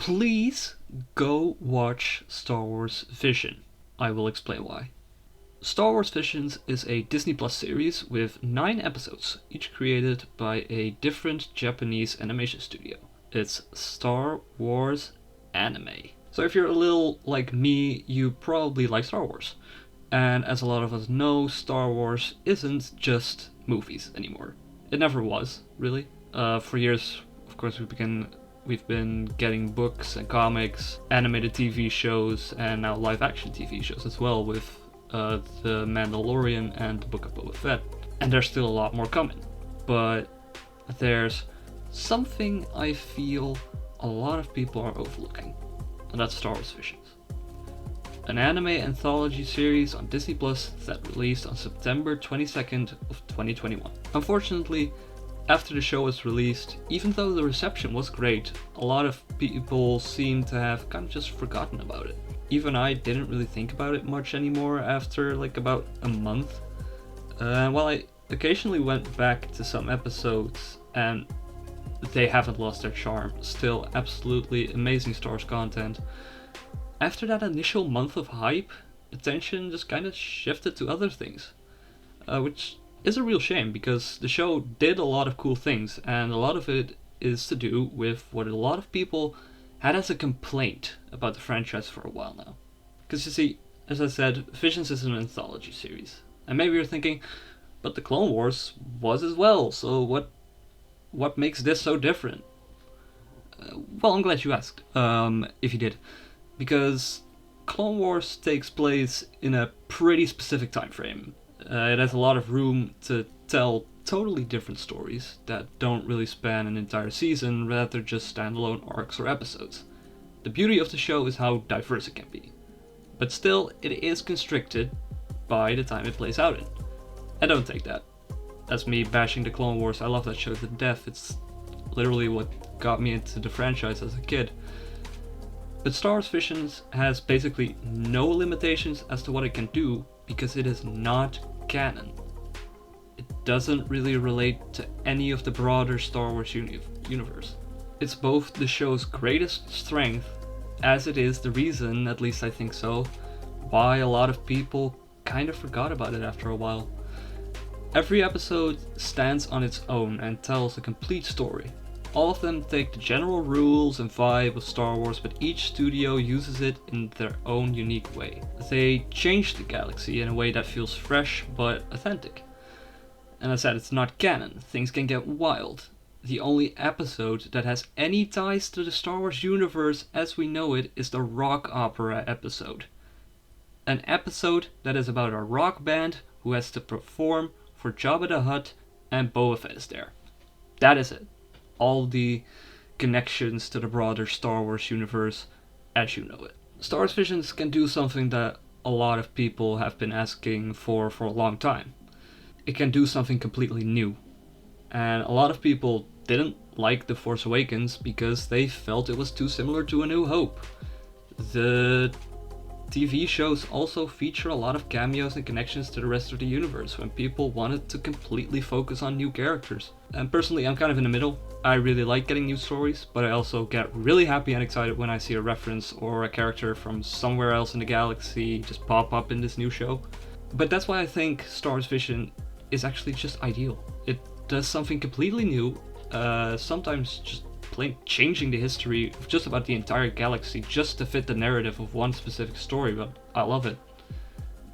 please go watch Star Wars Vision. I will explain why. Star Wars Visions is a Disney Plus series with 9 episodes, each created by a different Japanese animation studio. It's Star Wars anime. So if you're a little like me, you probably like Star Wars. And as a lot of us know, Star Wars isn't just movies anymore. It never was, really. For years, of course, we've been getting books and comics, animated TV shows, and now live action TV shows as well with The Mandalorian and the Book of Boba Fett. And there's still a lot more coming. But there's something I feel a lot of people are overlooking, and that's Star Wars Visions. An anime anthology series on Disney Plus that released on September 22nd of 2021. Unfortunately, after the show was released, even though the reception was great, a lot of people seem to have kind of just forgotten about it. Even I didn't really think about it much anymore after like about a month. While I occasionally went back to some episodes and they haven't lost their charm, still absolutely amazing Star Wars content. After that initial month of hype, attention just kind of shifted to other things, which is a real shame because the show did a lot of cool things, and a lot of it is to do with what a lot of people had as a complaint about the franchise for a while now. Because you see, as I said, Visions is an anthology series, and maybe you're thinking, but the Clone Wars was as well, so what makes this so different? Well, I'm glad you asked, if you did. Because Clone Wars takes place in a pretty specific time frame. It has a lot of room to tell totally different stories that don't really span an entire season, rather just standalone arcs or episodes. The beauty of the show is how diverse it can be. But still, it is constricted by the time it plays out in. And don't take that. That's me bashing the Clone Wars. I love that show to death. It's literally what got me into the franchise as a kid. But Star Wars Visions has basically no limitations as to what it can do because it is not canon. It doesn't really relate to any of the broader Star Wars universe. It's both the show's greatest strength, as it is the reason, at least I think so, why a lot of people kind of forgot about it after a while. Every episode stands on its own and tells a complete story. All of them take the general rules and vibe of Star Wars, but each studio uses it in their own unique way. They change the galaxy in a way that feels fresh but authentic. And as I said, it's not canon. Things can get wild. The only episode that has any ties to the Star Wars universe as we know it is the rock opera episode. An episode that is about a rock band who has to perform for Jabba the Hutt and Boba Fett is there. That is it. All the connections to the broader Star Wars universe as you know it. Star Wars Visions can do something that a lot of people have been asking for a long time. It can do something completely new. And a lot of people didn't like The Force Awakens because they felt it was too similar to A New Hope. The TV shows also feature a lot of cameos and connections to the rest of the universe when people wanted to completely focus on new characters. And personally, I'm kind of in the middle. I really like getting new stories, but I also get really happy and excited when I see a reference or a character from somewhere else in the galaxy just pop up in this new show. But that's why I think Star Wars Vision is actually just ideal. It does something completely new, sometimes just plain changing the history of just about the entire galaxy just to fit the narrative of one specific story, but I love it.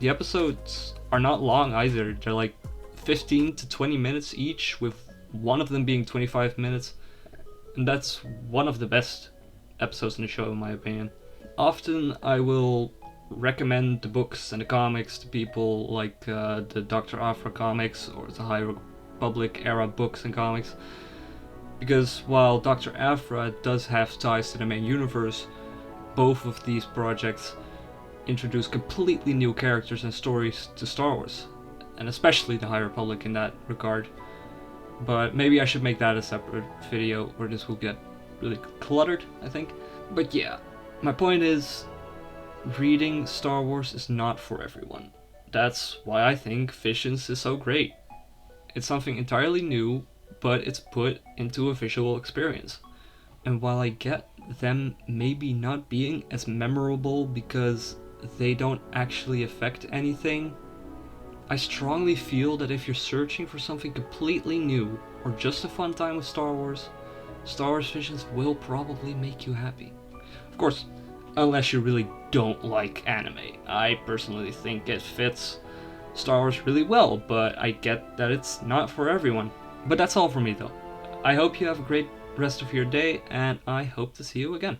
The episodes are not long either. They're like 15 to 20 minutes each, with one of them being 25 minutes, and that's one of the best episodes in the show in my opinion. Often I will recommend the books and the comics to people, like the Dr. Aphra comics or the High Republic era books and comics, because while Dr. Aphra does have ties to the main universe, both of these projects introduce completely new characters and stories to Star Wars, and especially the High Republic in that regard. But maybe I should make that a separate video, or this will get really cluttered, I think. But yeah, my point is, reading Star Wars is not for everyone. That's why I think Visions is so great. It's something entirely new, but it's put into a visual experience. And while I get them maybe not being as memorable because they don't actually affect anything, I strongly feel that if you're searching for something completely new or just a fun time with Star Wars Visions will probably make you happy. Of course, unless you really don't like anime. I personally think it fits Star Wars really well, but I get that it's not for everyone. But that's all for me though. I hope you have a great rest of your day, and I hope to see you again.